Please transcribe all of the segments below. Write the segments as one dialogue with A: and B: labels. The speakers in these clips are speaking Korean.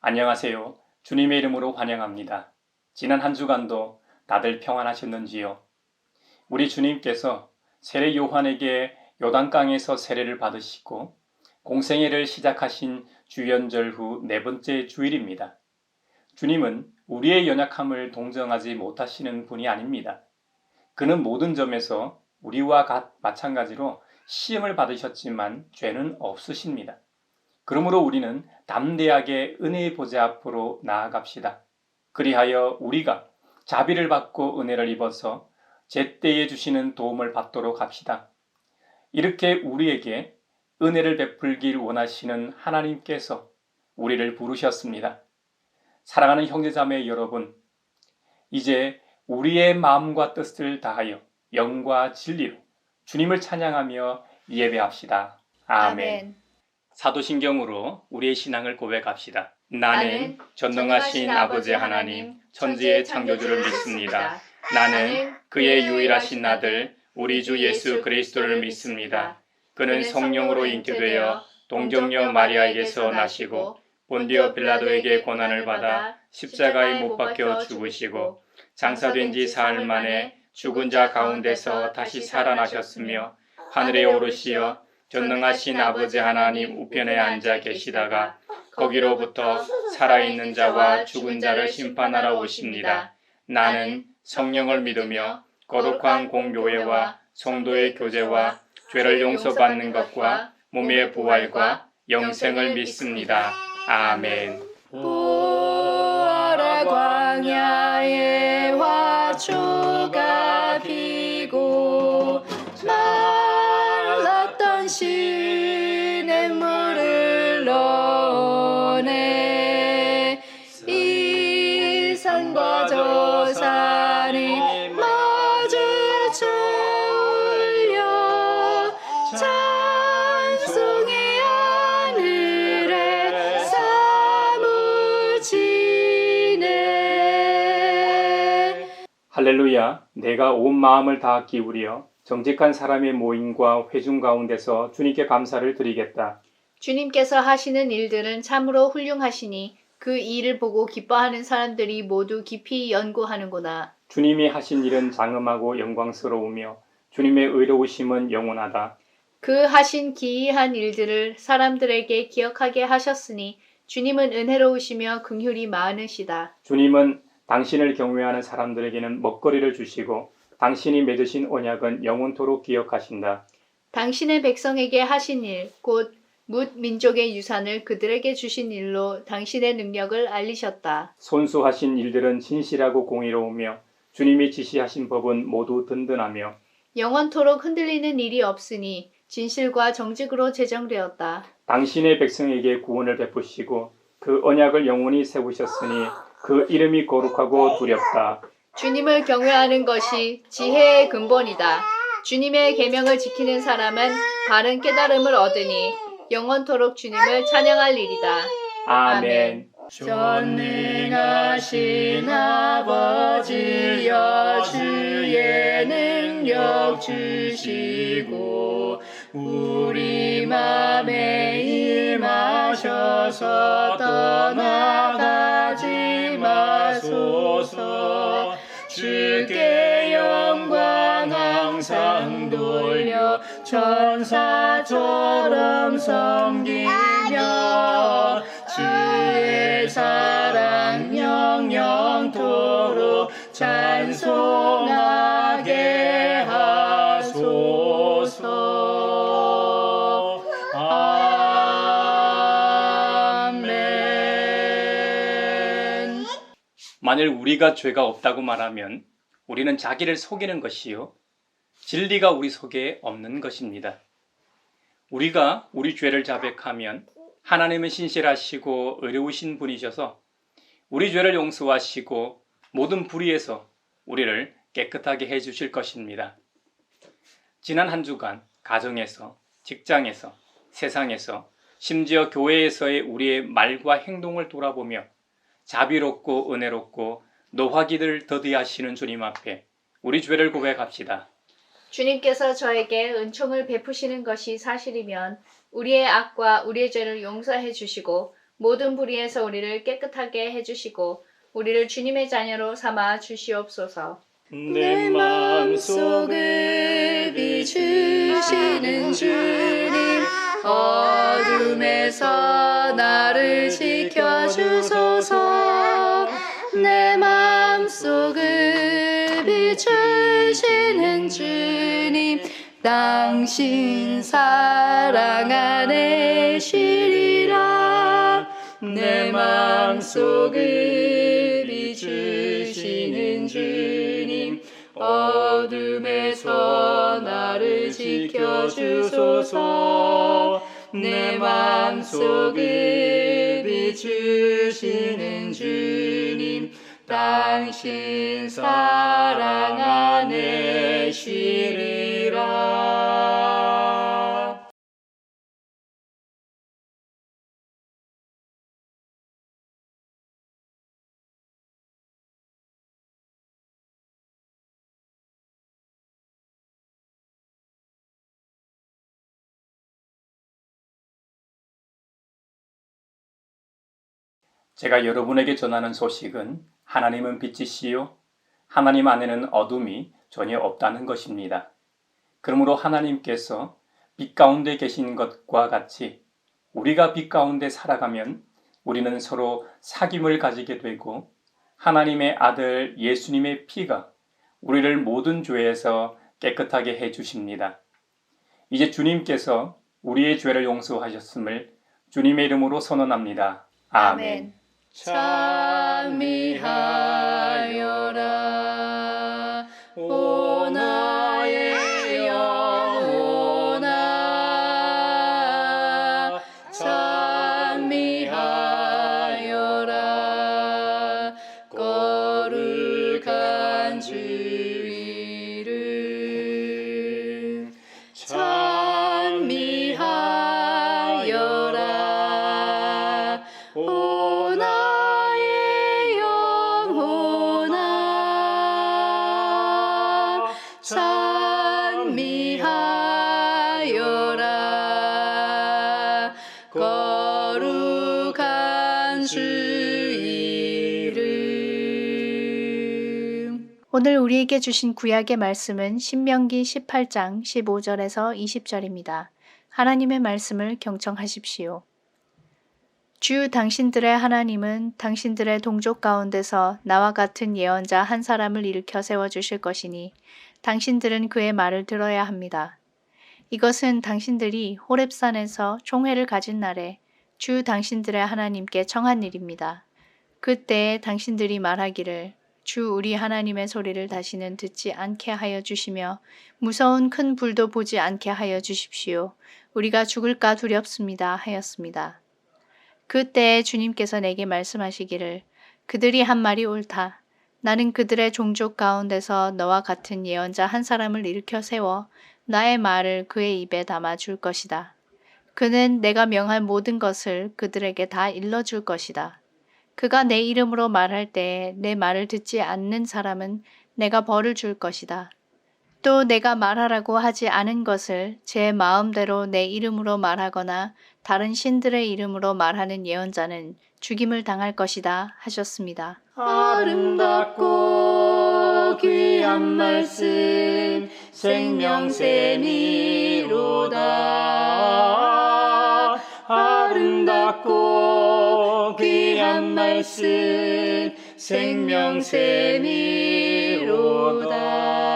A: 안녕하세요. 주님의 이름으로 환영합니다. 지난 한 주간도 다들 평안하셨는지요? 우리 주님께서 세례 요한에게 요단강에서 세례를 받으시고 공생애를 시작하신 주연절 후 네 번째 주일입니다. 주님은 우리의 연약함을 동정하지 못하시는 분이 아닙니다. 그는 모든 점에서 우리와 마찬가지로 시험을 받으셨지만 죄는 없으십니다. 그러므로 우리는 담대하게 은혜의 보좌 앞으로 나아갑시다. 그리하여 우리가 자비를 받고 은혜를 입어서 제때에 주시는 도움을 받도록 합시다. 이렇게 우리에게 은혜를 베풀길 원하시는 하나님께서 우리를 부르셨습니다. 사랑하는 형제자매 여러분, 이제 우리의 마음과 뜻을 다하여 영과 진리로 주님을 찬양하며 예배합시다. 아멘. 사도신경으로 우리의 신앙을 고백합시다. 나는 전능하신 아버지 하나님, 천지의 창조주를 믿습니다. 나는 그의 유일하신 아들, 우리 주 예수 그리스도를 믿습니다. 그는 성령으로 잉태되어 동정녀 마리아에게서 나시고 본디오 빌라도에게 고난을 받아 십자가에 못 박혀 죽으시고 장사된 지 사흘 만에 죽은 자 가운데서 다시 살아나셨으며 하늘에 오르시어 전능하신 아버지 하나님 우편에 앉아 계시다가 거기로부터 살아있는 자와 죽은 자를 심판하러 오십니다. 나는 성령을 믿으며 거룩한 공교회와 성도의 교제와 죄를 용서받는 것과 몸의 부활과 영생을 믿습니다. 아멘.
B: 부활의 광야에 화초가 피고 말랐던 시냇물을 넣네. 이 산과 저 산이 마주쳐 울려 찬송이 하늘에 사무치네.
A: 할렐루야. 내가 온 마음을 다 기울여 정직한 사람의 모임과 회중 가운데서 주님께 감사를 드리겠다.
B: 주님께서 하시는 일들은 참으로 훌륭하시니 그 일을 보고 기뻐하는 사람들이 모두 깊이 연구하는구나.
A: 주님이 하신 일은 장엄하고 영광스러우며 주님의 의로우심은 영원하다.
B: 그 하신 기이한 일들을 사람들에게 기억하게 하셨으니 주님은 은혜로우시며 긍휼이 많으시다.
A: 주님은 당신을 경외하는 사람들에게는 먹거리를 주시고 당신이 맺으신 언약은 영원토록 기억하신다.
B: 당신의 백성에게 하신 일, 곧 뭇 민족의 유산을 그들에게 주신 일로 당신의 능력을 알리셨다.
A: 손수하신 일들은 진실하고 공의로우며 주님이 지시하신 법은 모두 든든하며
B: 영원토록 흔들리는 일이 없으니 진실과 정직으로 제정되었다.
A: 당신의 백성에게 구원을 베푸시고 그 언약을 영원히 세우셨으니 그 이름이 거룩하고 두렵다.
B: 주님을 경외하는 것이 지혜의 근본이다. 주님의 계명을 지키는 사람은 바른 깨달음을 얻으니 영원토록 주님을 찬양할 일이다.
A: 아멘.
B: 전능하신 아버지여 주의 능력 주시고 우리 맘에 임하셔서 떠나가지 마소서. 주께 영광 항상 돌려 천사처럼 섬기며 주의 사랑 영영토록 찬송하게 하소서. 아멘.
A: 만일 우리가 죄가 없다고 말하면 우리는 자기를 속이는 것이요 진리가 우리 속에 없는 것입니다. 우리가 우리 죄를 자백하면 하나님은 신실하시고 의로우신 분이셔서 우리 죄를 용서하시고 모든 불의에서 우리를 깨끗하게 해주실 것입니다. 지난 한 주간 가정에서, 직장에서, 세상에서, 심지어 교회에서의 우리의 말과 행동을 돌아보며 자비롭고 은혜롭고 노하기를 더디하시는 주님 앞에 우리 죄를 고백합시다.
B: 주님께서 저에게 은총을 베푸시는 것이 사실이면 우리의 악과 우리의 죄를 용서해 주시고 모든 불의에서 우리를 깨끗하게 해주시고 우리를 주님의 자녀로 삼아 주시옵소서.
A: 내 마음속을
B: 비추시는 주님, 어둠에서 나를 지켜주소서. 내 마음속을 비추시는 주님, 당신 사랑 안에 쉬리라. 내 마음속을 비추시는 주님, 어둠에서 나를 지켜주소서. 내 마음속을 비추시는 주님, 당신 사랑 안에 쉬리라.
A: 제가 여러분에게 전하는 소식은 하나님은 빛이시요 하나님 안에는 어둠이 전혀 없다는 것입니다. 그러므로 하나님께서 빛 가운데 계신 것과 같이 우리가 빛 가운데 살아가면 우리는 서로 사귐을 가지게 되고 하나님의 아들 예수님의 피가 우리를 모든 죄에서 깨끗하게 해주십니다. 이제 주님께서 우리의 죄를 용서하셨음을 주님의 이름으로 선언합니다. 아멘.
B: 찬미하여라 오 나의 영혼아, 찬미하여라 거룩한 주 이름. 찬미하여라 오 나의 영혼아, 찬미하여라 거룩한 주 이름. 오늘 우리에게 주신 구약의 말씀은 신명기 18장 15절에서 20절입니다. 하나님의 말씀을 경청하십시오. 주 당신들의 하나님은 당신들의 동족 가운데서 나와 같은 예언자 한 사람을 일으켜 세워주실 것이니 당신들은 그의 말을 들어야 합니다. 이것은 당신들이 호렙산에서 총회를 가진 날에 주 당신들의 하나님께 청한 일입니다. 그때에 당신들이 말하기를 주 우리 하나님의 소리를 다시는 듣지 않게 하여 주시며 무서운 큰 불도 보지 않게 하여 주십시오. 우리가 죽을까 두렵습니다 하였습니다. 그때에 주님께서 내게 말씀하시기를 그들이 한 말이 옳다. 나는 그들의 종족 가운데서 너와 같은 예언자 한 사람을 일으켜 세워 나의 말을 그의 입에 담아 줄 것이다. 그는 내가 명할 모든 것을 그들에게 다 일러줄 것이다. 그가 내 이름으로 말할 때에 내 말을 듣지 않는 사람은 내가 벌을 줄 것이다. 또 내가 말하라고 하지 않은 것을 제 마음대로 내 이름으로 말하거나 다른 신들의 이름으로 말하는 예언자는 죽임을 당할 것이다 하셨습니다. 아름답고 귀한 말씀 생명샘이로다. 아름답고 귀한 말씀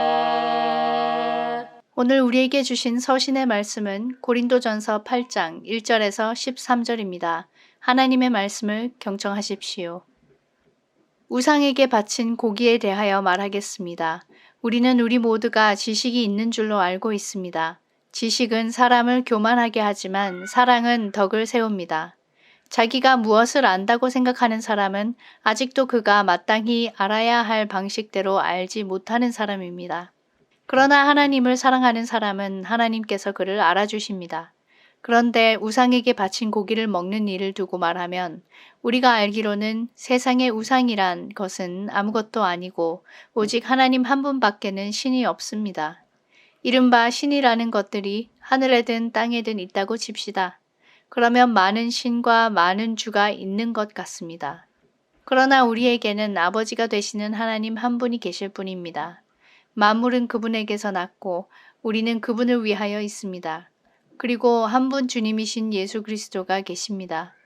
B: 생명샘이로다. 오늘 우리에게 주신 서신의 말씀은 고린도전서 8장 1절에서 13절입니다. 하나님의 말씀을 경청하십시오. 우상에게 바친 고기에 대하여 말하겠습니다. 우리는 우리 모두가 지식이 있는 줄로 알고 있습니다. 지식은 사람을 교만하게 하지만 사랑은 덕을 세웁니다. 자기가 무엇을 안다고 생각하는 사람은 아직도 그가 마땅히 알아야 할 방식대로 알지 못하는 사람입니다. 그러나 하나님을 사랑하는 사람은 하나님께서 그를 알아주십니다. 그런데 우상에게 바친 고기를 먹는 일을 두고 말하면 우리가 알기로는 세상의 우상이란 것은 아무것도 아니고 오직 하나님 한 분밖에는 신이 없습니다. 이른바 신이라는 것들이 하늘에든 땅에든 있다고 칩시다. 그러면 많은 신과 많은 주가 있는 것 같습니다. 그러나 우리에게는 아버지가 되시는 하나님 한 분이 계실 뿐입니다. 만물은 그분에게서 났고 우리는 그분을 위하여 있습니다. 그리고 한 분 주님이신 예수 그리스도가 계십니다.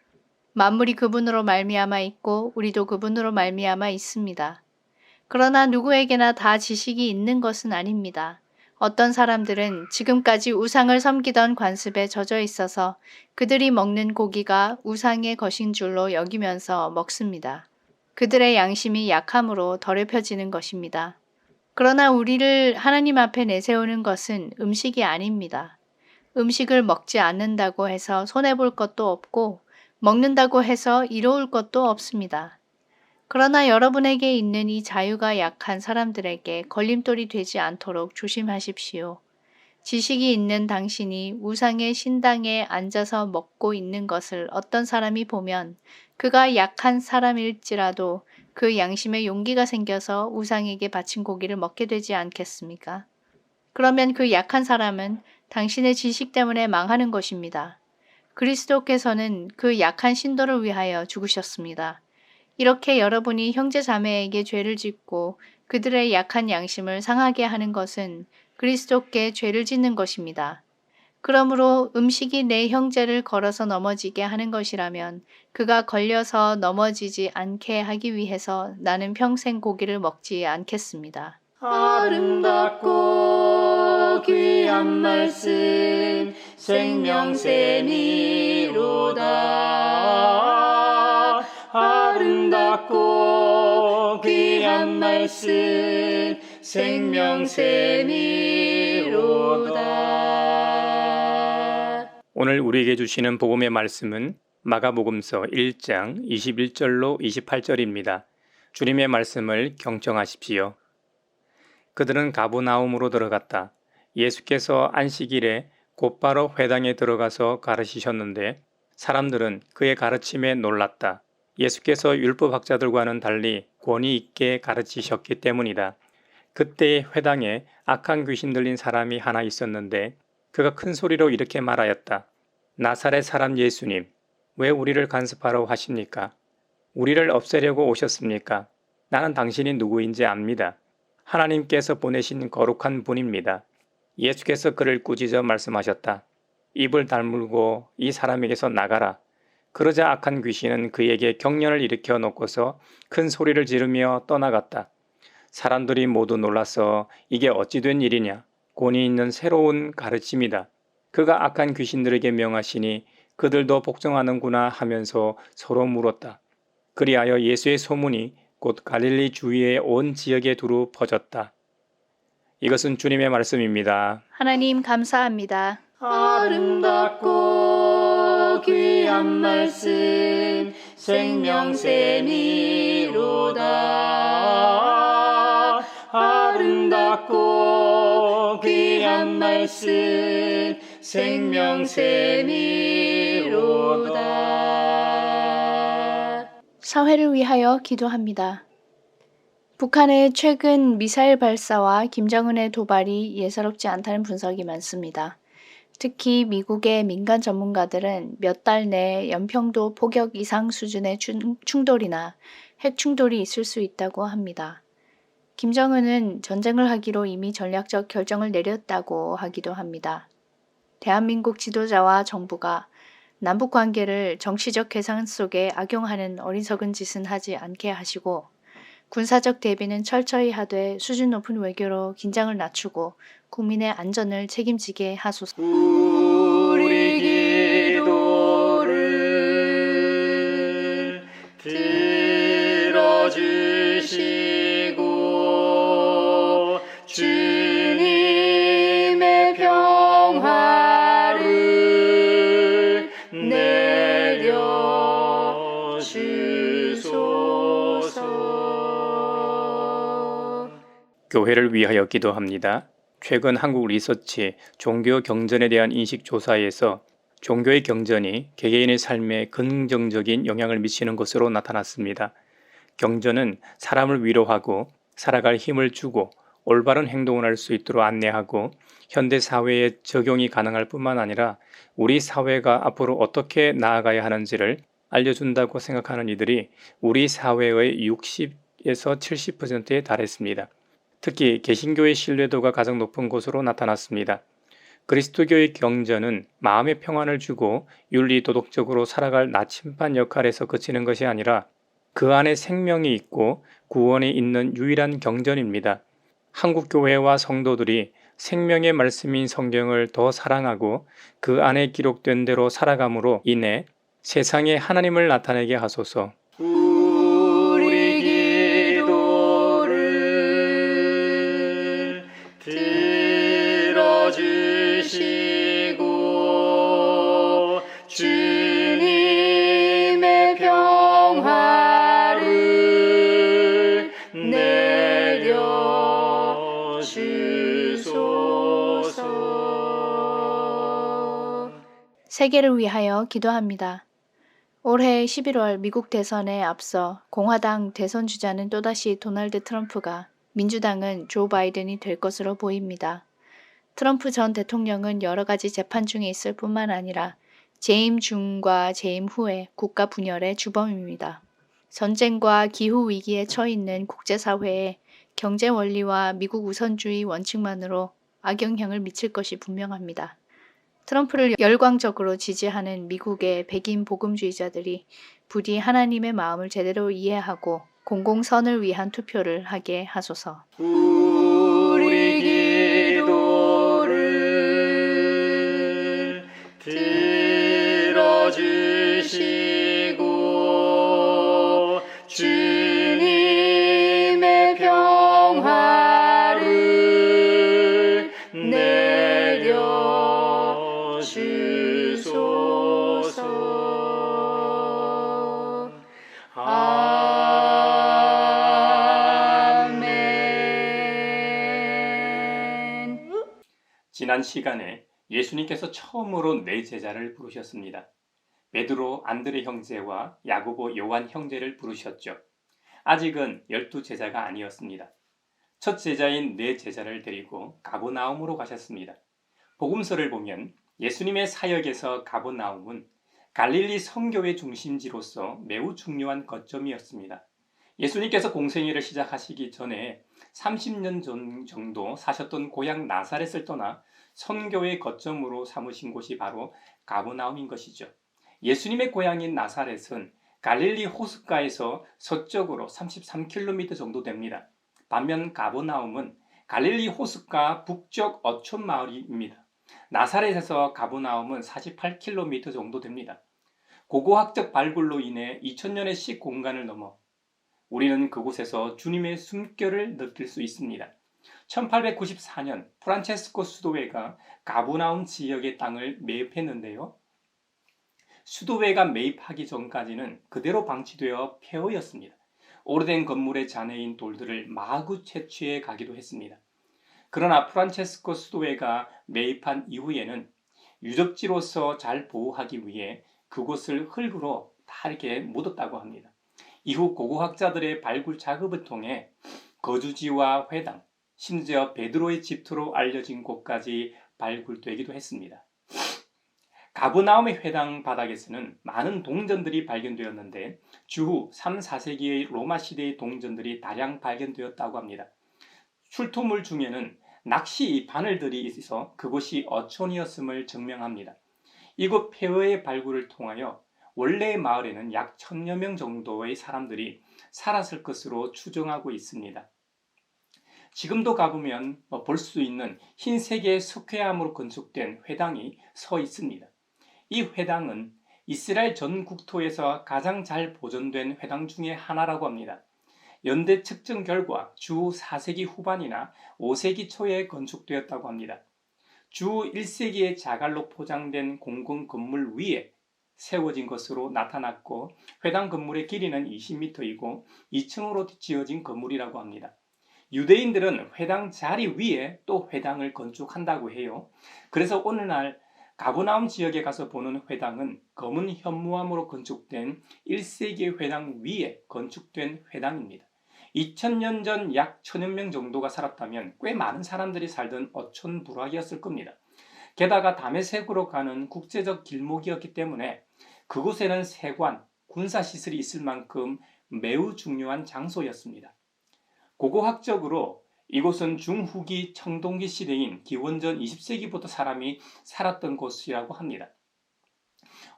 B: 만물이 그분으로 말미암아 있고 우리도 그분으로 말미암아 있습니다. 그러나 누구에게나 다 지식이 있는 것은 아닙니다. 어떤 사람들은 지금까지 우상을 섬기던 관습에 젖어 있어서 그들이 먹는 고기가 우상의 것인 줄로 여기면서 먹습니다. 그들의 양심이 약함으로 더럽혀지는 것입니다. 그러나 우리를 하나님 앞에 내세우는 것은 음식이 아닙니다. 음식을 먹지 않는다고 해서 손해볼 것도 없고 먹는다고 해서 이로울 것도 없습니다. 그러나 여러분에게 있는 이 자유가 약한 사람들에게 걸림돌이 되지 않도록 조심하십시오. 지식이 있는 당신이 우상의 신당에 앉아서 먹고 있는 것을 어떤 사람이 보면 그가 약한 사람일지라도 그 양심에 용기가 생겨서 우상에게 바친 고기를 먹게 되지 않겠습니까? 그러면 그 약한 사람은 당신의 지식 때문에 망하는 것입니다. 그리스도께서는 그 약한 신도를 위하여 죽으셨습니다. 이렇게 여러분이 형제 자매에게 죄를 짓고 그들의 약한 양심을 상하게 하는 것은 그리스도께 죄를 짓는 것입니다. 그러므로 음식이 내 형제를 걸어서 넘어지게 하는 것이라면 그가 걸려서 넘어지지 않게 하기 위해서 나는 평생 고기를 먹지 않겠습니다.
A: 아름답고 귀한 말씀 생명샘이로다. 아름답고 귀한 말씀 생명샘이로다. 오늘 우리에게 주시는 복음의 말씀은 마가복음서 1장 21절로 28절입니다. 주님의 말씀을 경청하십시오. 그들은 가브나움으로 들어갔다. 예수께서 안식일에 곧바로 회당에 들어가서 가르치셨는데 사람들은 그의 가르침에 놀랐다. 예수께서 율법학자들과는 달리 권위 있게 가르치셨기 때문이다. 그때 회당에 악한 귀신 들린 사람이 하나 있었는데 그가 큰 소리로 이렇게 말하였다. 나사렛 사람 예수님, 왜 우리를 간섭하러 하십니까? 우리를 없애려고 오셨습니까? 나는 당신이 누구인지 압니다. 하나님께서 보내신 거룩한 분입니다. 예수께서 그를 꾸짖어 말씀하셨다. 입을 다물고 이 사람에게서 나가라. 그러자 악한 귀신은 그에게 경련을 일으켜 놓고서 큰 소리를 지르며 떠나갔다. 사람들이 모두 놀라서 이게 어찌 된 일이냐? 권위 있는 새로운 가르침이다. 그가 악한 귀신들에게 명하시니 그들도 복종하는구나 하면서 서로 물었다. 그리하여 예수의 소문이 곧 갈릴리 주위의 온 지역에 두루 퍼졌다. 이것은 주님의 말씀입니다.
B: 하나님 감사합니다.
A: 아름답고 귀한 말씀 생명샘이로다. 아름답고 귀한 말씀 생명샘이로다.
B: 사회를 위하여 기도합니다. 북한의 최근 미사일 발사와 김정은의 도발이 예사롭지 않다는 분석이 많습니다. 특히 미국의 민간 전문가들은 몇 달 내에 연평도 포격 이상 수준의 충돌이나 핵 충돌이 있을 수 있다고 합니다. 김정은은 전쟁을 하기로 이미 전략적 결정을 내렸다고 하기도 합니다. 대한민국 지도자와 정부가 남북 관계를 정치적 계산 속에 악용하는 어리석은 짓은 하지 않게 하시고 군사적 대비는 철저히 하되 수준 높은 외교로 긴장을 낮추고 국민의 안전을 책임지게 하소서.
A: 우리 기도를 들어주시고 주님의 평화를 내려주소서. 교회를 위하여 기도합니다. 최근 한국 리서치 종교 경전에 대한 인식 조사에서 종교의 경전이 개개인의 삶에 긍정적인 영향을 미치는 것으로 나타났습니다. 경전은 사람을 위로하고 살아갈 힘을 주고 올바른 행동을 할 수 있도록 안내하고 현대 사회에 적용이 가능할 뿐만 아니라 우리 사회가 앞으로 어떻게 나아가야 하는지를 알려준다고 생각하는 이들이 우리 사회의 60에서 70%에 달했습니다. 특히 개신교의 신뢰도가 가장 높은 곳으로 나타났습니다. 그리스도교의 경전은 마음의 평안을 주고 윤리 도덕적으로 살아갈 나침반 역할에서 그치는 것이 아니라 그 안에 생명이 있고 구원이 있는 유일한 경전입니다. 한국 교회와 성도들이 생명의 말씀인 성경을 더 사랑하고 그 안에 기록된 대로 살아감으로 인해 세상에 하나님을 나타내게 하소서.
C: 우리 기도를 들어주시고 주님의 평화를 내려주소서.
B: 세계를 위하여 기도합니다. 올해 11월 미국 대선에 앞서 공화당 대선 주자는 또다시 도널드 트럼프가, 민주당은 조 바이든이 될 것으로 보입니다. 트럼프 전 대통령은 여러 가지 재판 중에 있을 뿐만 아니라 재임 중과 재임 후에 국가 분열의 주범입니다. 전쟁과 기후 위기에 처해 있는 국제사회에 경제 원리와 미국 우선주의 원칙만으로 악영향을 미칠 것이 분명합니다. 트럼프를 열광적으로 지지하는 미국의 백인 복음주의자들이 부디 하나님의 마음을 제대로 이해하고 공공선을 위한 투표를 하게 하소서.
C: 우리 기도를 들어주시고 주님의 평화를 내려주소서. 아멘.
A: 지난 시간에 예수님께서 처음으로 네 제자를 부르셨습니다. 베드로, 안드레 형제와 야고보, 요한 형제를 부르셨죠. 아직은 12제자가 아니었습니다. 첫 제자인 네 제자를 데리고 가버나움으로 가셨습니다. 복음서를 보면 예수님의 사역에서 가버나움은 갈릴리 선교의 중심지로서 매우 중요한 거점이었습니다. 예수님께서 공생애를 시작하시기 전에 30년 정도 사셨던 고향 나사렛을 떠나 선교의 거점으로 삼으신 곳이 바로 가버나움인 것이죠. 예수님의 고향인 나사렛은 갈릴리 호숫가에서 서쪽으로 33km 정도 됩니다. 반면 가버나움은 갈릴리 호숫가 북쪽 어촌 마을입니다. 나사렛에서 가버나움은 48km 정도 됩니다. 고고학적 발굴로 인해 2000년의 시 공간을 넘어 우리는 그곳에서 주님의 숨결을 느낄 수 있습니다. 1894년 프란체스코 수도회가 가버나움 지역의 땅을 매입했는데요. 수도회가 매입하기 전까지는 그대로 방치되어 폐허였습니다. 오래된 건물의 잔해인 돌들을 마구 채취해 가기도 했습니다. 그러나 프란체스코 수도회가 매입한 이후에는 유적지로서 잘 보호하기 위해 그곳을 흙으로 다 이렇게 묻었다고 합니다. 이후 고고학자들의 발굴 작업을 통해 거주지와 회당, 심지어 베드로의 집터로 알려진 곳까지 발굴되기도 했습니다. 가버나움의 회당 바닥에서는 많은 동전들이 발견되었는데 주후 3, 4세기의 로마 시대의 동전들이 다량 발견되었다고 합니다. 출토물 중에는 낚시 바늘들이 있어 그곳이 어촌이었음을 증명합니다. 이곳 폐허의 발굴을 통하여 원래의 마을에는 약 1000여 명 정도의 사람들이 살았을 것으로 추정하고 있습니다. 지금도 가보면 볼 수 있는 흰색의 석회암으로 건축된 회당이 서 있습니다. 이 회당은 이스라엘 전 국토에서 가장 잘 보존된 회당 중에 하나라고 합니다. 연대 측정 결과 주 4세기 후반이나 5세기 초에 건축되었다고 합니다. 주 1세기에 자갈로 포장된 공공 건물 위에 세워진 것으로 나타났고 회당 건물의 길이는 20m이고 2층으로 지어진 건물이라고 합니다. 유대인들은 회당 자리 위에 또 회당을 건축한다고 해요. 그래서 오늘날 가버나움 지역에 가서 보는 회당은 검은 현무암으로 건축된 1세기의 회당 위에 건축된 회당입니다. 2000년 전 약 1000여 명 정도가 살았다면 꽤 많은 사람들이 살던 어촌부락이었을 겁니다. 게다가 다메섹으로 가는 국제적 길목이었기 때문에 그곳에는 세관, 군사시설이 있을 만큼 매우 중요한 장소였습니다. 고고학적으로 이곳은 중후기 청동기 시대인 기원전 20세기부터 사람이 살았던 곳이라고 합니다.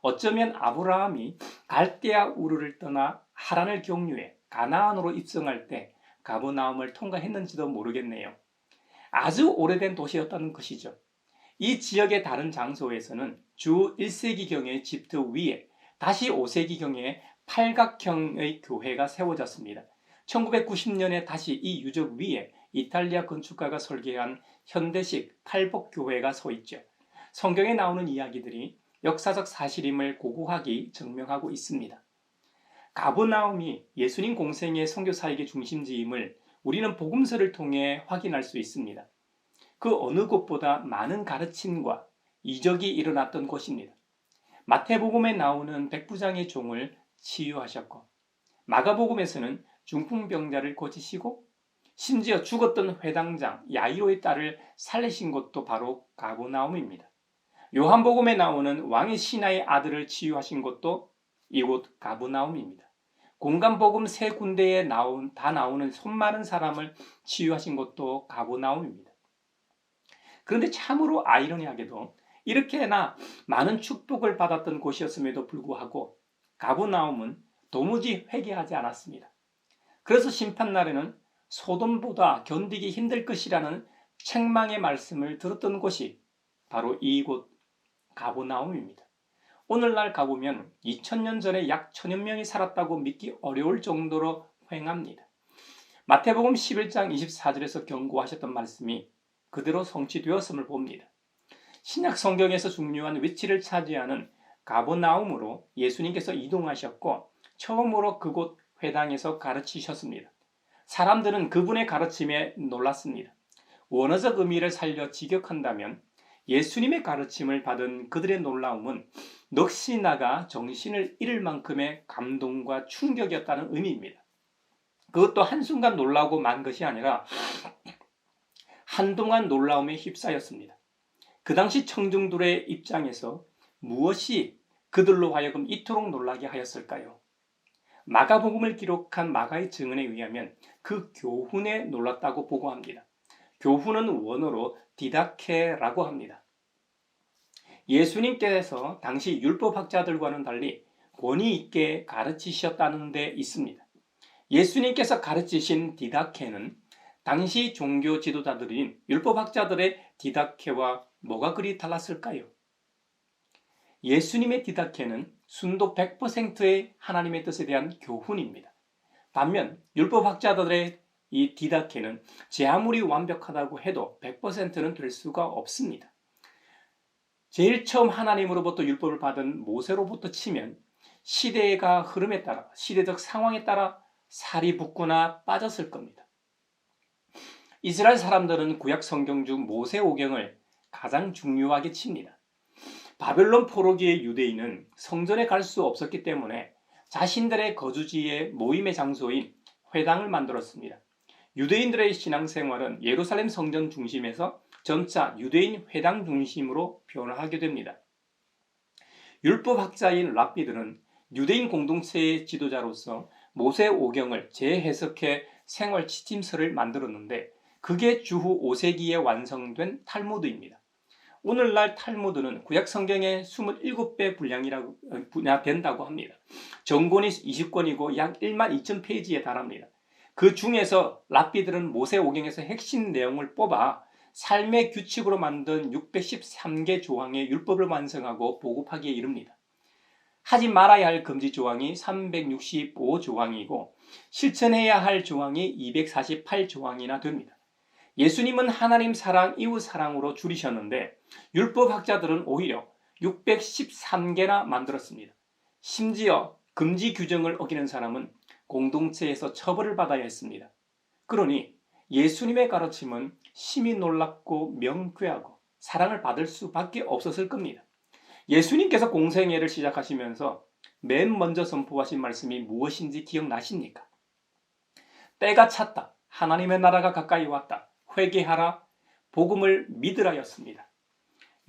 A: 어쩌면 아브라함이 갈대아 우르를 떠나 하란을 경유해 가나안으로 입성할 때 가버나움을 통과했는지도 모르겠네요. 아주 오래된 도시였다는 것이죠. 이 지역의 다른 장소에서는 주 1세기경의 집트 위에 다시 5세기경의 팔각형의 교회가 세워졌습니다. 1990년에 다시 이 유적 위에 이탈리아 건축가가 설계한 현대식 팔복교회가 서 있죠. 성경에 나오는 이야기들이 역사적 사실임을 고고학이 증명하고 있습니다. 가버나움이 예수님 공생의 선교사역의 중심지임을 우리는 복음서를 통해 확인할 수 있습니다. 그 어느 곳보다 많은 가르침과 이적이 일어났던 곳입니다. 마태복음에 나오는 백부장의 종을 치유하셨고, 마가복음에서는 중풍병자를 고치시고, 심지어 죽었던 회당장 야이로의 딸을 살리신 곳도 바로 가버나움입니다. 요한복음에 나오는 왕의 신하의 아들을 치유하신 곳도 이곳 가버나움입니다. 공간복음 세 군데에 다 나오는 손 마른 사람을 치유하신 곳도 가버나움입니다. 그런데 참으로 아이러니하게도 이렇게나 많은 축복을 받았던 곳이었음에도 불구하고 가버나움은 도무지 회개하지 않았습니다. 그래서 심판날에는 소돔보다 견디기 힘들 것이라는 책망의 말씀을 들었던 곳이 바로 이곳 가버나움입니다. 오늘날 가보면 2000년 전에 약 1000여 명이 살았다고 믿기 어려울 정도로 휑합니다. 마태복음 11장 24절에서 경고하셨던 말씀이 그대로 성취되었음을 봅니다. 신약 성경에서 중요한 위치를 차지하는 가버나움으로 예수님께서 이동하셨고 처음으로 그곳 회당에서 가르치셨습니다. 사람들은 그분의 가르침에 놀랐습니다. 원어적 의미를 살려 직역한다면 예수님의 가르침을 받은 그들의 놀라움은 넋이 나가 정신을 잃을 만큼의 감동과 충격이었다는 의미입니다. 그것도 한순간 놀라고 만 것이 아니라 한동안 놀라움에 휩싸였습니다. 그 당시 청중들의 입장에서 무엇이 그들로 하여금 이토록 놀라게 하였을까요? 마가복음을 기록한 마가의 증언에 의하면 그 교훈에 놀랐다고 보고합니다. 교훈은 원어로 디다케라고 합니다. 예수님께서 당시 율법학자들과는 달리 권위 있게 가르치셨다는 데 있습니다. 예수님께서 가르치신 디다케는 당시 종교 지도자들인 율법학자들의 디다케와 뭐가 그리 달랐을까요? 예수님의 디다케는 순도 100%의 하나님의 뜻에 대한 교훈입니다. 반면 율법학자들의 이 디다케는 제 아무리 완벽하다고 해도 100%는 될 수가 없습니다. 제일 처음 하나님으로부터 율법을 받은 모세로부터 치면 시대가 흐름에 따라, 시대적 상황에 따라 살이 붙거나 빠졌을 겁니다. 이스라엘 사람들은 구약 성경 중 모세오경을 가장 중요하게 칩니다. 바벨론 포로기의 유대인은 성전에 갈 수 없었기 때문에 자신들의 거주지의 모임의 장소인 회당을 만들었습니다. 유대인들의 신앙생활은 예루살렘 성전 중심에서 점차 유대인 회당 중심으로 변화하게 됩니다. 율법학자인 랍비들은 유대인 공동체의 지도자로서 모세오경을 재해석해 생활 지침서를 만들었는데 그게 주후 5세기에 완성된 탈무드입니다. 오늘날 탈무드는 구약 성경의 27배 분량 된다고 합니다. 전권이 20권이고 약 12,000페이지에 달합니다. 그 중에서 랍비들은 모세오경에서 핵심 내용을 뽑아 삶의 규칙으로 만든 613개 조항의 율법을 완성하고 보급하기에 이릅니다. 하지 말아야 할 금지 조항이 365조항이고 실천해야 할 조항이 248조항이나 됩니다. 예수님은 하나님 사랑, 이웃 사랑으로 줄이셨는데 율법학자들은 오히려 613개나 만들었습니다. 심지어 금지 규정을 어기는 사람은 공동체에서 처벌을 받아야 했습니다. 그러니 예수님의 가르침은 심히 놀랍고 명쾌하고 사랑을 받을 수밖에 없었을 겁니다. 예수님께서 공생애를 시작하시면서 맨 먼저 선포하신 말씀이 무엇인지 기억나십니까? 때가 찼다. 하나님의 나라가 가까이 왔다. 회개하라. 복음을 믿으라였습니다.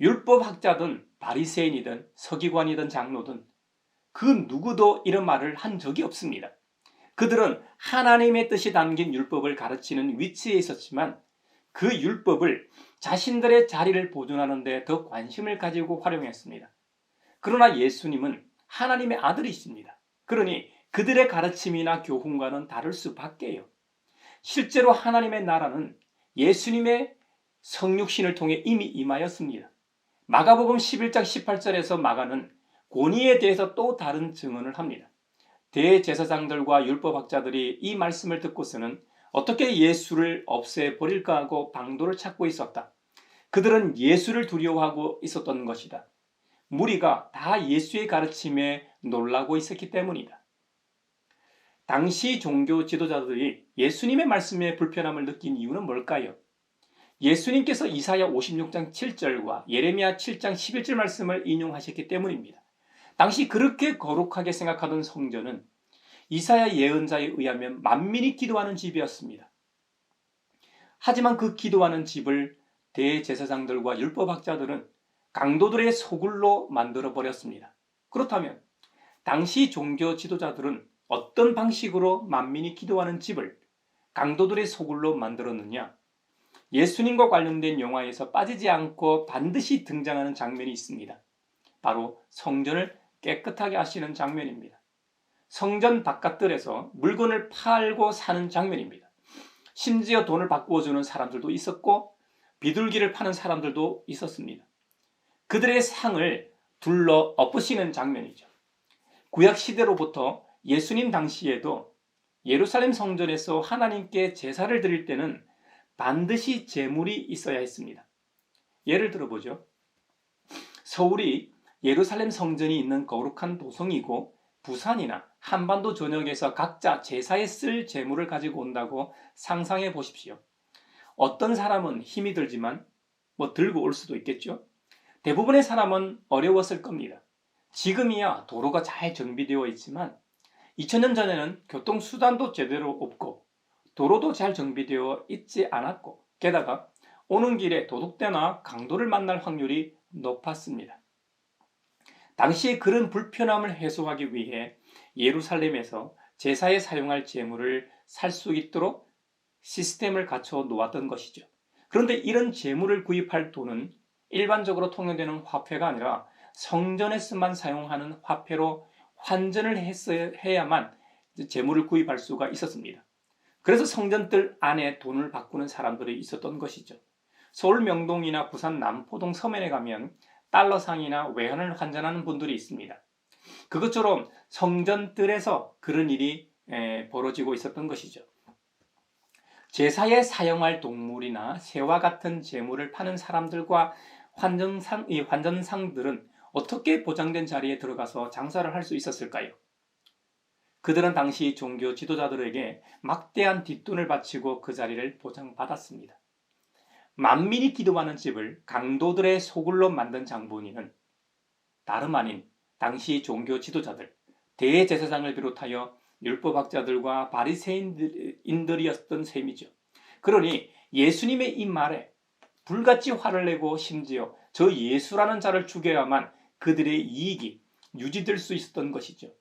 A: 율법학자든 바리새인이든 서기관이든 장로든 그 누구도 이런 말을 한 적이 없습니다. 그들은 하나님의 뜻이 담긴 율법을 가르치는 위치에 있었지만 그 율법을 자신들의 자리를 보존하는 데 더 관심을 가지고 활용했습니다. 그러나 예수님은 하나님의 아들이십니다. 그러니 그들의 가르침이나 교훈과는 다를 수밖에요. 실제로 하나님의 나라는 예수님의 성육신을 통해 이미 임하였습니다. 마가복음 11장 18절에서 마가는 권위에 대해서 또 다른 증언을 합니다. 대제사장들과 율법학자들이 이 말씀을 듣고서는 어떻게 예수를 없애버릴까 하고 방도를 찾고 있었다. 그들은 예수를 두려워하고 있었던 것이다. 무리가 다 예수의 가르침에 놀라고 있었기 때문이다. 당시 종교 지도자들이 예수님의 말씀에 불편함을 느낀 이유는 뭘까요? 예수님께서 이사야 56장 7절과 예레미야 7장 11절 말씀을 인용하셨기 때문입니다. 당시 그렇게 거룩하게 생각하던 성전은 이사야 예언자에 의하면 만민이 기도하는 집이었습니다. 하지만 그 기도하는 집을 대제사장들과 율법학자들은 강도들의 소굴로 만들어 버렸습니다. 그렇다면 당시 종교 지도자들은 어떤 방식으로 만민이 기도하는 집을 강도들의 소굴로 만들었느냐? 예수님과 관련된 영화에서 빠지지 않고 반드시 등장하는 장면이 있습니다. 바로 성전을 깨끗하게 하시는 장면입니다. 성전 바깥들에서 물건을 팔고 사는 장면입니다. 심지어 돈을 바꾸어주는 사람들도 있었고 비둘기를 파는 사람들도 있었습니다. 그들의 상을 둘러 엎으시는 장면이죠. 구약 시대로부터 예수님 당시에도 예루살렘 성전에서 하나님께 제사를 드릴 때는 반드시 제물이 있어야 했습니다. 예를 들어보죠. 서울이 예루살렘 성전이 있는 거룩한 도성이고 부산이나 한반도 전역에서 각자 제사에 쓸 제물을 가지고 온다고 상상해 보십시오. 어떤 사람은 힘이 들지만 들고 올 수도 있겠죠. 대부분의 사람은 어려웠을 겁니다. 지금이야 도로가 잘 정비되어 있지만 2000년 전에는 교통수단도 제대로 없고 도로도 잘 정비되어 있지 않았고 게다가 오는 길에 도둑대나 강도를 만날 확률이 높았습니다. 당시에 그런 불편함을 해소하기 위해 예루살렘에서 제사에 사용할 제물을 살 수 있도록 시스템을 갖춰 놓았던 것이죠. 그런데 이런 제물을 구입할 돈은 일반적으로 통용되는 화폐가 아니라 성전에서만 사용하는 화폐로 환전을 해야만 제물을 구입할 수가 있었습니다. 그래서 성전들 안에 돈을 바꾸는 사람들이 있었던 것이죠. 서울 명동이나 부산 남포동 서면에 가면 달러상이나 외환을 환전하는 분들이 있습니다. 그것처럼 성전들에서 그런 일이 벌어지고 있었던 것이죠. 제사에 사용할 동물이나 새와 같은 제물을 파는 사람들과 환전상들은 어떻게 보장된 자리에 들어가서 장사를 할 수 있었을까요? 그들은 당시 종교 지도자들에게 막대한 뒷돈을 바치고 그 자리를 보장받았습니다. 만민이 기도하는 집을 강도들의 소굴로 만든 장본인은 다름 아닌 당시 종교 지도자들, 대제사장을 비롯하여 율법학자들과 바리새인들이었던 셈이죠. 그러니 예수님의 이 말에 불같이 화를 내고 심지어 저 예수라는 자를 죽여야만 그들의 이익이 유지될 수 있었던 것이죠.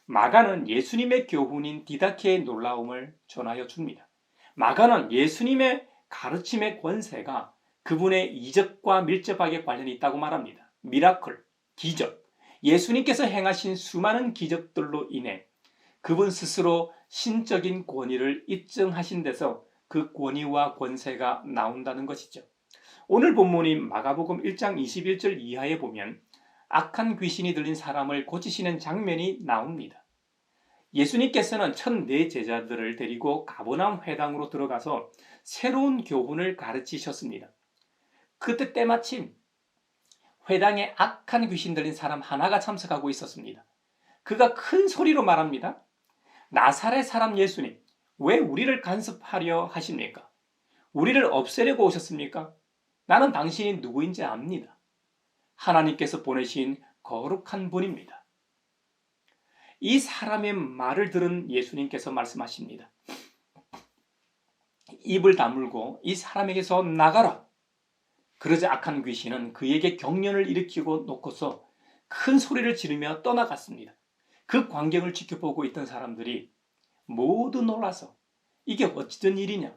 A: 마가는 예수님의 교훈인 디다케의 놀라움을 전하여 줍니다. 마가는 예수님의 가르침의 권세가 그분의 이적과 밀접하게 관련이 있다고 말합니다. 미라클, 기적, 예수님께서 행하신 수많은 기적들로 인해 그분 스스로 신적인 권위를 입증하신 데서 그 권위와 권세가 나온다는 것이죠. 오늘 본문인 마가복음 1장 21절 이하에 보면 악한 귀신이 들린 사람을 고치시는 장면이 나옵니다. 예수님께서는 1,004 제자들을 데리고 가버나움 회당으로 들어가서 새로운 교훈을 가르치셨습니다. 그때 때마침 회당에 악한 귀신 들린 사람 하나가 참석하고 있었습니다. 그가 큰 소리로 말합니다. 나사렛 사람 예수님, 왜 우리를 간섭하려 하십니까? 우리를 없애려고 오셨습니까? 나는 당신이 누구인지 압니다. 하나님께서 보내신 거룩한 분입니다. 이 사람의 말을 들은 예수님께서 말씀하십니다. 입을 다물고 이 사람에게서 나가라. 그러자 악한 귀신은 그에게 경련을 일으키고 놓고서 큰 소리를 지르며 떠나갔습니다. 그 광경을 지켜보고 있던 사람들이 모두 놀라서 이게 어찌된 일이냐?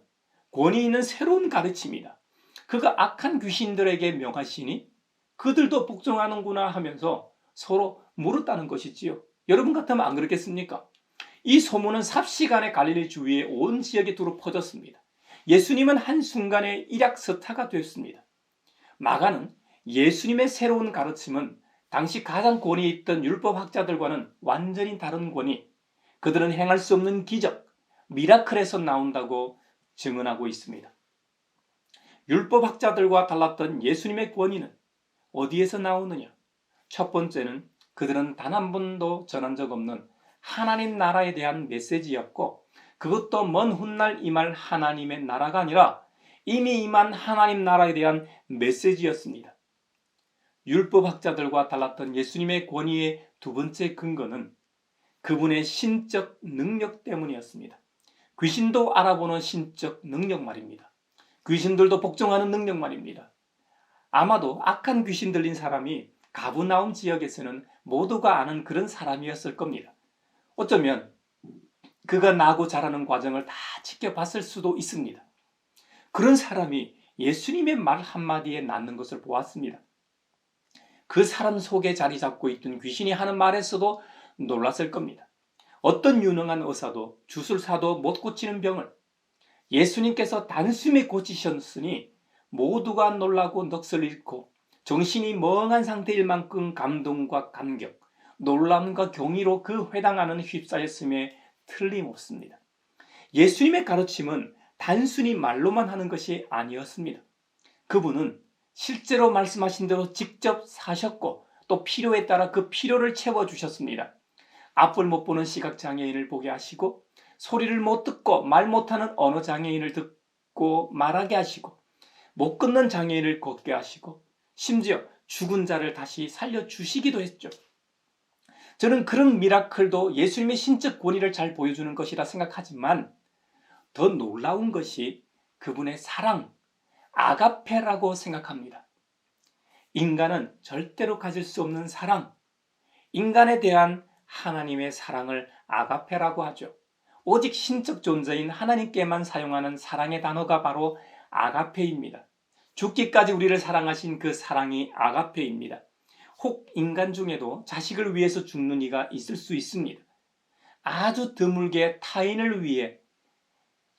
A: 권위 있는 새로운 가르침이다. 그가 악한 귀신들에게 명하시니 그들도 복종하는구나 하면서 서로 물었다는 것이지요. 여러분 같으면 안 그렇겠습니까? 이 소문은 삽시간에 갈릴리 주위의 온 지역에 두루 퍼졌습니다. 예수님은 한순간에 일약서타가 되었습니다. 마가는 예수님의 새로운 가르침은 당시 가장 권위 있던 율법학자들과는 완전히 다른 권위, 그들은 행할 수 없는 기적, 미라클에서 나온다고 증언하고 있습니다. 율법학자들과 달랐던 예수님의 권위는 어디에서 나오느냐? 첫 번째는 그들은 단 한 번도 전한 적 없는 하나님 나라에 대한 메시지였고, 그것도 먼 훗날 임할 하나님의 나라가 아니라 이미 임한 하나님 나라에 대한 메시지였습니다. 율법학자들과 달랐던 예수님의 권위의 두 번째 근거는 그분의 신적 능력 때문이었습니다. 귀신도 알아보는 신적 능력 말입니다. 귀신들도 복종하는 능력 말입니다. 아마도 악한 귀신 들린 사람이 가브나움 지역에서는 모두가 아는 그런 사람이었을 겁니다. 어쩌면 그가 나고 자라는 과정을 다 지켜봤을 수도 있습니다. 그런 사람이 예수님의 말 한마디에 낫는 것을 보았습니다. 그 사람 속에 자리 잡고 있던 귀신이 하는 말에서도 놀랐을 겁니다. 어떤 유능한 의사도 주술사도 못 고치는 병을 예수님께서 단숨에 고치셨으니 모두가 놀라고 넋을 잃고 정신이 멍한 상태일 만큼 감동과 감격, 놀람과 경이로 그 회당하는 휩싸였음에 틀림없습니다. 예수님의 가르침은 단순히 말로만 하는 것이 아니었습니다. 그분은 실제로 말씀하신 대로 직접 사셨고 또 필요에 따라 그 필요를 채워주셨습니다. 앞을 못 보는 시각장애인을 보게 하시고 소리를 못 듣고 말 못하는 언어 장애인을 듣고 말하게 하시고 못 걷는 장애인을 걷게 하시고 심지어 죽은 자를 다시 살려주시기도 했죠. 저는 그런 미라클도 예수님의 신적 권위를 잘 보여주는 것이라 생각하지만 더 놀라운 것이 그분의 사랑, 아가페라고 생각합니다. 인간은 절대로 가질 수 없는 사랑, 인간에 대한 하나님의 사랑을 아가페라고 하죠. 오직 신적 존재인 하나님께만 사용하는 사랑의 단어가 바로 아가페입니다. 죽기까지 우리를 사랑하신 그 사랑이 아가페입니다. 혹 인간 중에도 자식을 위해서 죽는 이가 있을 수 있습니다. 아주 드물게 타인을 위해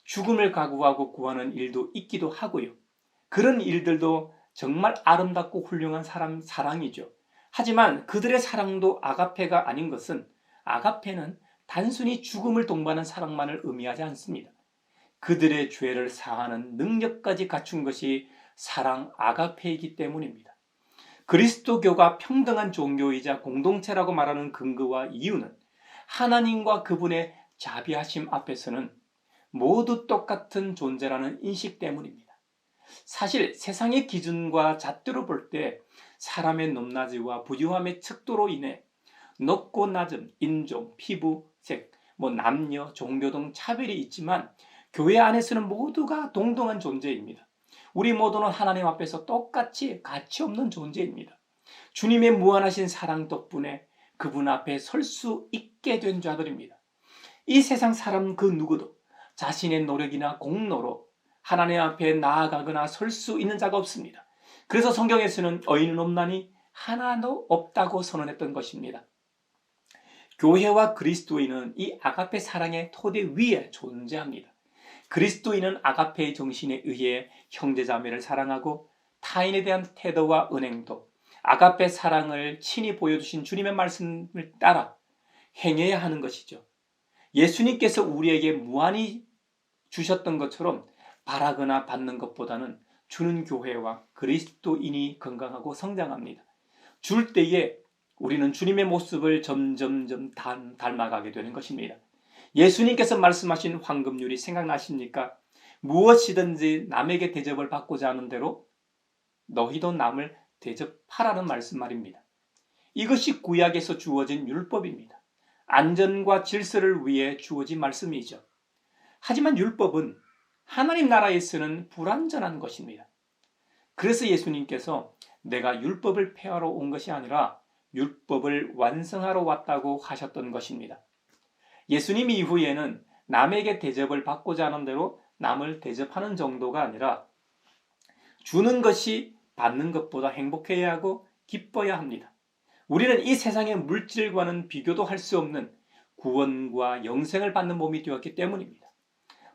A: 죽음을 각오하고 구하는 일도 있기도 하고요. 그런 일들도 정말 아름답고 훌륭한 사랑이죠. 하지만 그들의 사랑도 아가페가 아닌 것은 아가페는 단순히 죽음을 동반한 사랑만을 의미하지 않습니다. 그들의 죄를 사하는 능력까지 갖춘 것이 사랑 아가페이기 때문입니다. 그리스도교가 평등한 종교이자 공동체라고 말하는 근거와 이유는 하나님과 그분의 자비하심 앞에서는 모두 똑같은 존재라는 인식 때문입니다. 사실 세상의 기준과 잣대로 볼 때 사람의 높낮이와 부유함의 척도로 인해 높고 낮음, 인종, 피부, 색, 남녀, 종교 등 차별이 있지만 교회 안에서는 모두가 동등한 존재입니다. 우리 모두는 하나님 앞에서 똑같이 가치 없는 존재입니다. 주님의 무한하신 사랑 덕분에 그분 앞에 설 수 있게 된 자들입니다. 이 세상 사람 그 누구도 자신의 노력이나 공로로 하나님 앞에 나아가거나 설 수 있는 자가 없습니다. 그래서 성경에서는 의인은 없나니 하나도 없다고 선언했던 것입니다. 교회와 그리스도인은 이 아가페 사랑의 토대 위에 존재합니다. 그리스도인은 아가페의 정신에 의해 형제자매를 사랑하고 타인에 대한 태도와 은행도 아가페 사랑을 친히 보여주신 주님의 말씀을 따라 행해야 하는 것이죠. 예수님께서 우리에게 무한히 주셨던 것처럼 바라거나 받는 것보다는 주는 교회와 그리스도인이 건강하고 성장합니다. 줄 때에 우리는 주님의 모습을 점점점 닮아가게 되는 것입니다. 예수님께서 말씀하신 황금률이 생각나십니까? 무엇이든지 남에게 대접을 받고자 하는 대로 너희도 남을 대접하라는 말씀 말입니다. 이것이 구약에서 주어진 율법입니다. 안전과 질서를 위해 주어진 말씀이죠. 하지만 율법은 하나님 나라에서는 불완전한 것입니다. 그래서 예수님께서 내가 율법을 폐하러 온 것이 아니라 율법을 완성하러 왔다고 하셨던 것입니다. 예수님 이후에는 남에게 대접을 받고자 하는 대로 남을 대접하는 정도가 아니라 주는 것이 받는 것보다 행복해야 하고 기뻐야 합니다. 우리는 이 세상의 물질과는 비교도 할 수 없는 구원과 영생을 받는 몸이 되었기 때문입니다.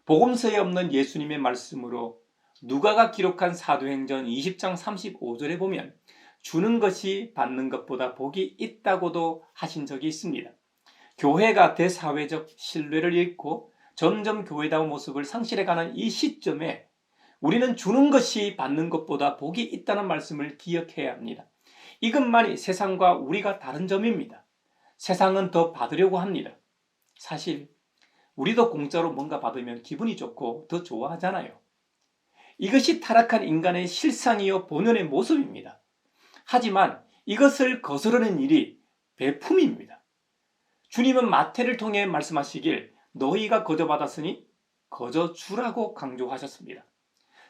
A: 복음서에 없는 예수님의 말씀으로 누가가 기록한 사도행전 20장 35절에 보면 주는 것이 받는 것보다 복이 있다고도 하신 적이 있습니다. 교회가 대사회적 신뢰를 잃고 점점 교회다운 모습을 상실해가는 이 시점에 우리는 주는 것이 받는 것보다 복이 있다는 말씀을 기억해야 합니다. 이것만이 세상과 우리가 다른 점입니다. 세상은 더 받으려고 합니다. 사실 우리도 공짜로 뭔가 받으면 기분이 좋고 더 좋아하잖아요. 이것이 타락한 인간의 실상이요 본연의 모습입니다. 하지만 이것을 거스르는 일이 베품입니다. 주님은 마태를 통해 말씀하시길 너희가 거저 받았으니 거저 주라고 강조하셨습니다.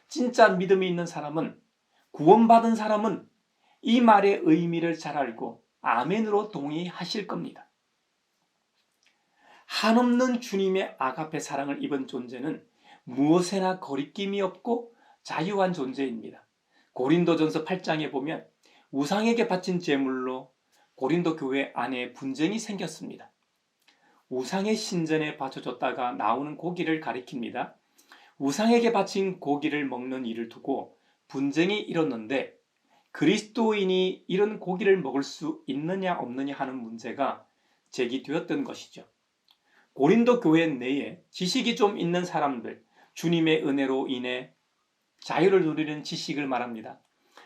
A: 진짜 믿음이 있는 사람은, 구원받은 사람은 이 말의 의미를 잘 알고 아멘으로 동의하실 겁니다. 한없는 주님의 아가페 사랑을 입은 존재는 무엇에나 거리낌이 없고 자유한 존재입니다. 고린도전서 8장에 보면 우상에게 바친 제물로 고린도 교회 안에 분쟁이 생겼습니다. 우상의 신전에 바쳐졌다가 나오는 고기를 가리킵니다. 우상에게 바친 고기를 먹는 일을 두고 분쟁이 일었는데 그리스도인이 이런 고기를 먹을 수 있느냐 없느냐 하는 문제가 제기되었던 것이죠. 고린도 교회 내에 지식이 좀 있는 사람들, 주님의 은혜로 인해 자유를 누리는 지식을 말합니다.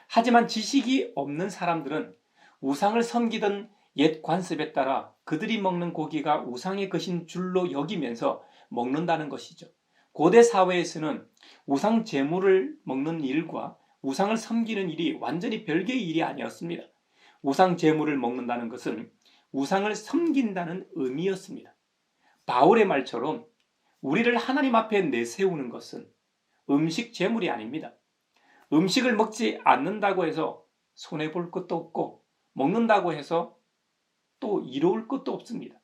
A: 하지만 지식이 없는 사람들은 우상을 섬기던 옛 관습에 따라 그들이 먹는 고기가 우상의 것인 줄로 여기면서 먹는다는 것이죠. 고대 사회에서는 우상 제물을 먹는 일과 우상을 섬기는 일이 완전히 별개의 일이 아니었습니다. 우상 제물을 먹는다는 것은 우상을 섬긴다는 의미였습니다. 바울의 말처럼 우리를 하나님 앞에 내세우는 것은 음식 제물이 아닙니다. 음식을 먹지 않는다고 해서 손해볼 것도 없고 먹는다고 해서 또 이로울 것도 없습니다.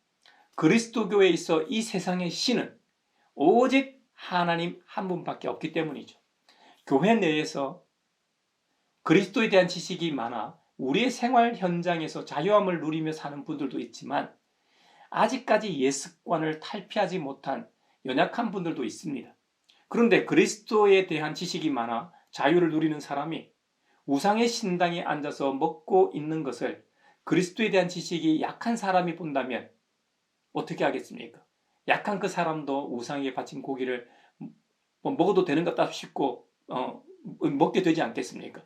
A: 그리스도교에 있어 이 세상의 신은 오직 하나님 한 분밖에 없기 때문이죠. 교회 내에서 그리스도에 대한 지식이 많아 우리의 생활 현장에서 자유함을 누리며 사는 분들도 있지만 아직까지 옛 습관을 탈피하지 못한 연약한 분들도 있습니다. 그런데 그리스도에 대한 지식이 많아 자유를 누리는 사람이 우상의 신당에 앉아서 먹고 있는 것을 그리스도에 대한 지식이 약한 사람이 본다면 어떻게 하겠습니까? 약한 그 사람도 우상에 바친 고기를 먹어도 되는 것 같다 싶고 먹게 되지 않겠습니까?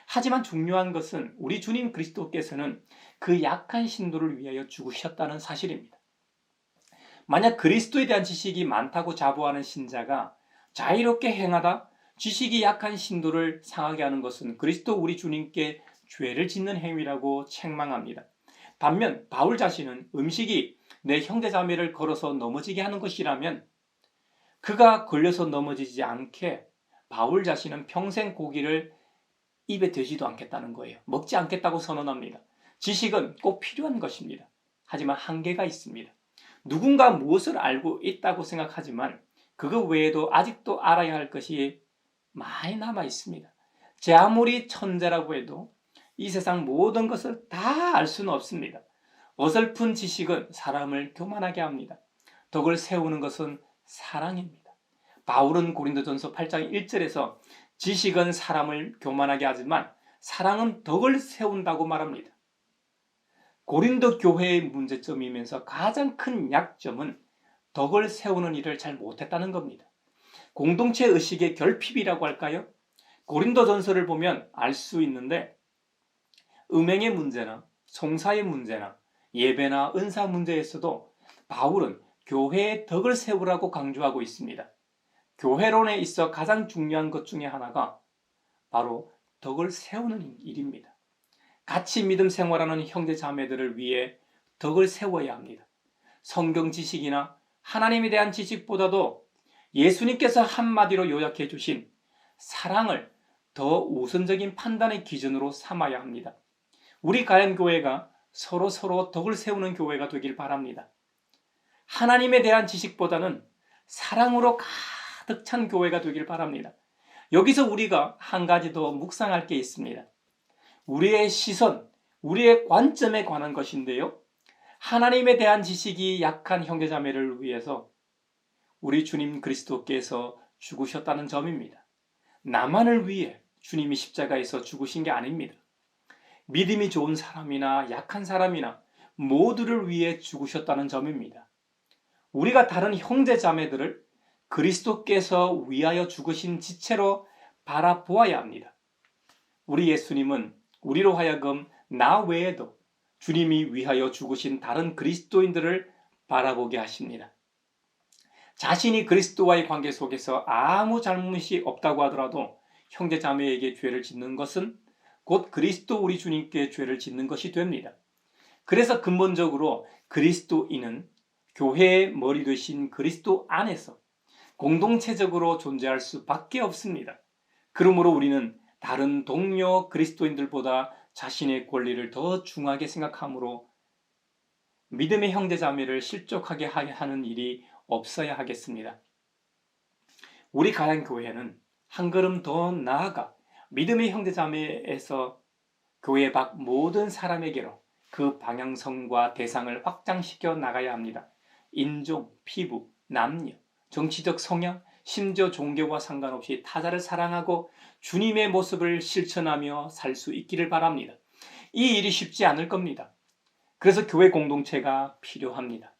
A: 하지만 중요한 것은 우리 주님 그리스도께서는 그 약한 신도를 위하여 죽으셨다는 사실입니다. 만약 그리스도에 대한 지식이 많다고 자부하는 신자가 자유롭게 행하다 지식이 약한 신도를 상하게 하는 것은 그리스도 우리 주님께 죄를 짓는 행위라고 책망합니다. 반면 바울 자신은 음식이 내 형제자매를 걸어서 넘어지게 하는 것이라면 그가 걸려서 넘어지지 않게 바울 자신은 평생 고기를 입에 대지도 않겠다는 거예요. 먹지 않겠다고 선언합니다. 지식은 꼭 필요한 것입니다. 하지만 한계가 있습니다. 누군가 무엇을 알고 있다고 생각하지만 그거 외에도 아직도 알아야 할 것이 많이 남아 있습니다. 제 아무리 천재라고 해도 이 세상 모든 것을 다 알 수는 없습니다. 어설픈 지식은 사람을 교만하게 합니다. 덕을 세우는 것은 사랑입니다. 바울은 고린도전서 8장 1절에서 지식은 사람을 교만하게 하지만 사랑은 덕을 세운다고 말합니다. 고린도 교회의 문제점이면서 가장 큰 약점은 덕을 세우는 일을 잘 못했다는 겁니다. 공동체 의식의 결핍이라고 할까요? 고린도전서를 보면 알 수 있는데 음행의 문제나 송사의 문제나 예배나 은사 문제에서도 바울은 교회의 덕을 세우라고 강조하고 있습니다. 교회론에 있어 가장 중요한 것 중에 하나가 바로 덕을 세우는 일입니다. 같이 믿음 생활하는 형제 자매들을 위해 덕을 세워야 합니다. 성경 지식이나 하나님에 대한 지식보다도 예수님께서 한마디로 요약해 주신 사랑을 더 우선적인 판단의 기준으로 삼아야 합니다. 우리 가양교회가 서로 덕을 세우는 교회가 되길 바랍니다. 하나님에 대한 지식보다는 사랑으로 가득 찬 교회가 되길 바랍니다. 여기서 우리가 한 가지 더 묵상할 게 있습니다. 우리의 시선, 우리의 관점에 관한 것인데요. 하나님에 대한 지식이 약한 형제자매를 위해서 우리 주님 그리스도께서 죽으셨다는 점입니다. 나만을 위해 주님이 십자가에서 죽으신 게 아닙니다. 믿음이 좋은 사람이나 약한 사람이나 모두를 위해 죽으셨다는 점입니다. 우리가 다른 형제자매들을 그리스도께서 위하여 죽으신 지체로 바라보아야 합니다. 우리 예수님은 우리로 하여금 나 외에도 주님이 위하여 죽으신 다른 그리스도인들을 바라보게 하십니다. 자신이 그리스도와의 관계 속에서 아무 잘못이 없다고 하더라도 형제자매에게 죄를 짓는 것은 곧 그리스도 우리 주님께 죄를 짓는 것이 됩니다. 그래서 근본적으로 그리스도인은 교회의 머리 되신 그리스도 안에서 공동체적으로 존재할 수밖에 없습니다. 그러므로 우리는 다른 동료 그리스도인들보다 자신의 권리를 더 중하게 생각하므로 믿음의 형제자매를 실족하게 하는 일이 없어야 하겠습니다. 우리 가양교회는 한 걸음 더 나아가 믿음의 형제자매에서 교회 밖 모든 사람에게로 그 방향성과 대상을 확장시켜 나가야 합니다. 인종, 피부, 남녀, 정치적 성향, 심지어 종교와 상관없이 타자를 사랑하고 주님의 모습을 실천하며 살 수 있기를 바랍니다. 이 일이 쉽지 않을 겁니다. 그래서 교회 공동체가 필요합니다.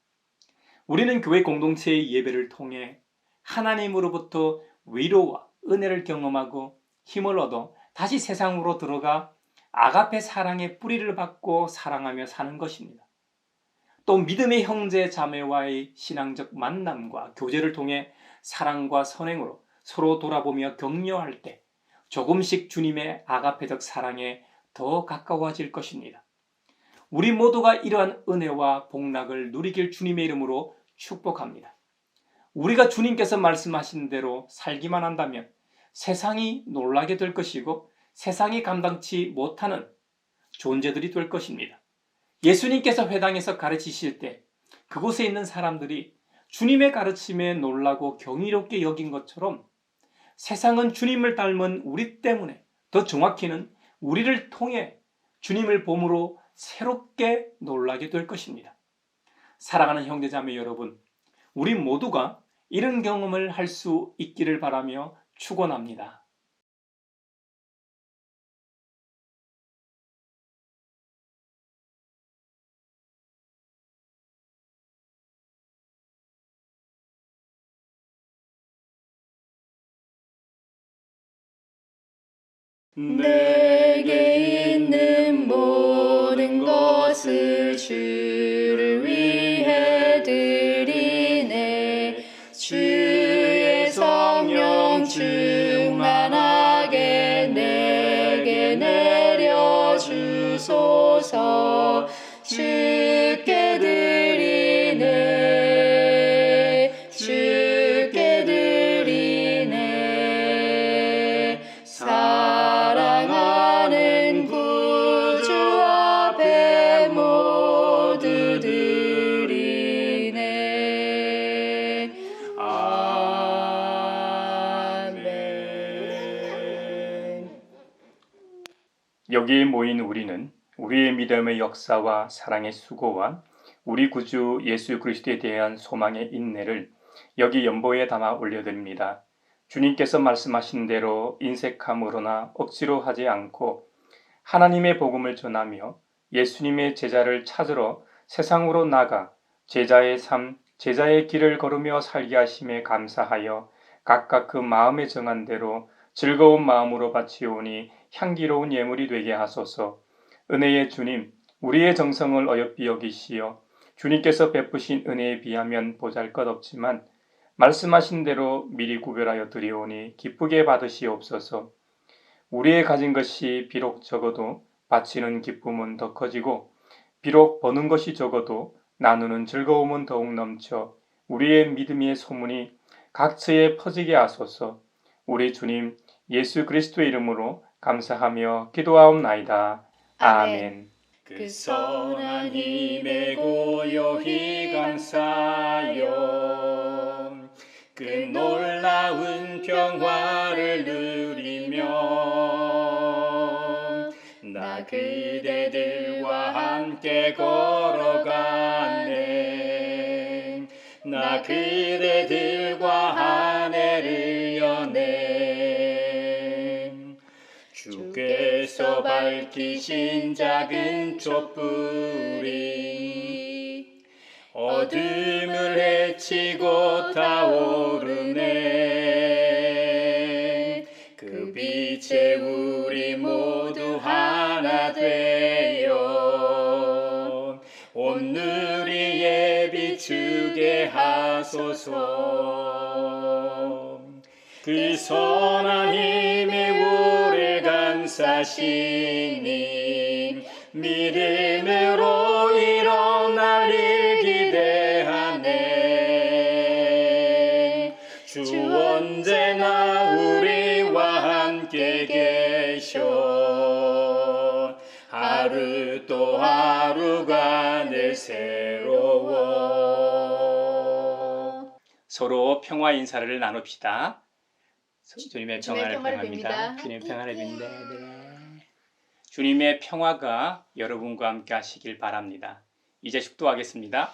A: 우리는 교회 공동체의 예배를 통해 하나님으로부터 위로와 은혜를 경험하고 힘을 얻어 다시 세상으로 들어가 아가페 사랑의 뿌리를 받고 사랑하며 사는 것입니다. 또 믿음의 형제 자매와의 신앙적 만남과 교제를 통해 사랑과 선행으로 서로 돌아보며 격려할 때 조금씩 주님의 아가페적 사랑에 더 가까워질 것입니다. 우리 모두가 이러한 은혜와 복락을 누리길 주님의 이름으로 축복합니다. 우리가 주님께서 말씀하신 대로 살기만 한다면 세상이 놀라게 될 것이고 세상이 감당치 못하는 존재들이 될 것입니다. 예수님께서 회당에서 가르치실 때 그곳에 있는 사람들이 주님의 가르침에 놀라고 경이롭게 여긴 것처럼 세상은 주님을 닮은 우리 때문에, 더 정확히는 우리를 통해 주님을 봄으로 새롭게 놀라게 될 것입니다. 사랑하는 형제자매 여러분, 우리 모두가 이런 경험을 할 수 있기를 바라며 축원합니다.
C: 내게 있는 모든 것을 주를 위해 드리네. 주의 성령 충만하게 내게 내려주소서. 주께 드리네. 주께 드리네. 사랑하는 구주 앞에 모두 드리네. 아멘.
A: 여기에 모인 우리는 우리의 믿음의 역사와 사랑의 수고와 우리 구주 예수 그리스도에 대한 소망의 인내를 여기 연보에 담아 올려드립니다. 주님께서 말씀하신 대로 인색함으로나 억지로 하지 않고 하나님의 복음을 전하며 예수님의 제자를 찾으러 세상으로 나가 제자의 삶, 제자의 길을 걸으며 살게 하심에 감사하여 각각 그 마음에 정한 대로 즐거운 마음으로 바치오니 향기로운 예물이 되게 하소서. 은혜의 주님, 우리의 정성을 어여삐 여기시어 주님께서 베푸신 은혜에 비하면 보잘것없지만 말씀하신 대로 미리 구별하여 드리오니 기쁘게 받으시옵소서. 우리의 가진 것이 비록 적어도 바치는 기쁨은 더 커지고 비록 버는 것이 적어도 나누는 즐거움은 더욱 넘쳐 우리의 믿음의 소문이 각처에 퍼지게 하소서. 우리 주님 예수 그리스도의 이름으로 감사하며 기도하옵나이다. 아멘.
C: 그 선한 힘에 고요히 감사하여 그 놀라운 평화를 누리며 나 그대들과 함께 걸어가네. 나 그대들과 한 해를 여네. 주께서 밝히신 작은 촛불이 어둠을 헤치고 타오르네. 그 빛에 우리 모두 하나 되어 온누리에 비추게 하소서. 그 선한 힘이 우릴 감싸시니 믿음으로 일어날 일 기대하네. 주 언제나 우리와 함께 계셔. 하루 또 하루가 늘 새로워.
A: 서로 평화 인사를 나눕시다. 주님의 평화를
B: 평화를
A: 평합니다.
B: 빕니다.
A: 주님의 평화를 빕니다. 네. 주님의 평화가 여러분과 함께 하시길 바랍니다. 이제 축도하겠습니다.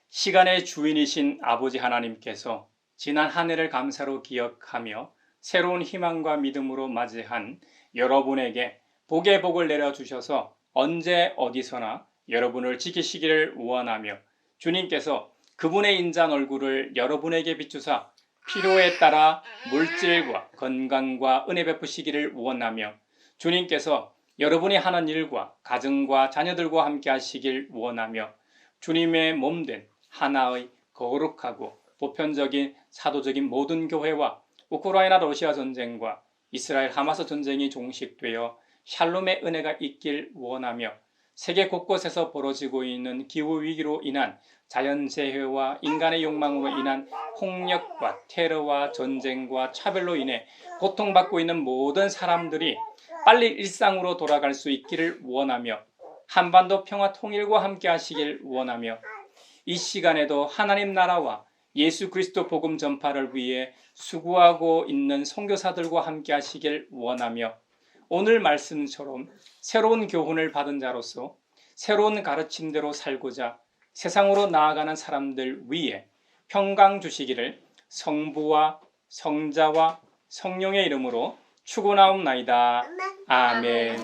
A: 시간의 주인이신 아버지 하나님께서 지난 한 해를 감사로 기억하며 새로운 희망과 믿음으로 맞이한 여러분에게 복의 복을 내려주셔서 언제 어디서나 여러분을 지키시기를 원하며 주님께서 그분의 인자한 얼굴을 여러분에게 비추사 필요에 따라 물질과 건강과 은혜 베푸시기를 원하며 주님께서 여러분이 하는 일과 가정과 자녀들과 함께 하시길 원하며 주님의 몸된 하나의 거룩하고 보편적인 사도적인 모든 교회와 우크라이나 러시아 전쟁과 이스라엘 하마스 전쟁이 종식되어 샬롬의 은혜가 있길 원하며 세계 곳곳에서 벌어지고 있는 기후위기로 인한 자연재해와 인간의 욕망으로 인한 폭력과 테러와 전쟁과 차별로 인해 고통받고 있는 모든 사람들이 빨리 일상으로 돌아갈 수 있기를 원하며 한반도 평화 통일과 함께 하시길 원하며 이 시간에도 하나님 나라와 예수 그리스도 복음 전파를 위해 수고하고 있는 선교사들과 함께 하시길 원하며 오늘 말씀처럼 새로운 교훈을 받은 자로서 새로운 가르침대로 살고자 세상으로 나아가는 사람들 위해 평강 주시기를 성부와 성자와 성령의 이름으로 축원하옵나이다. 아멘.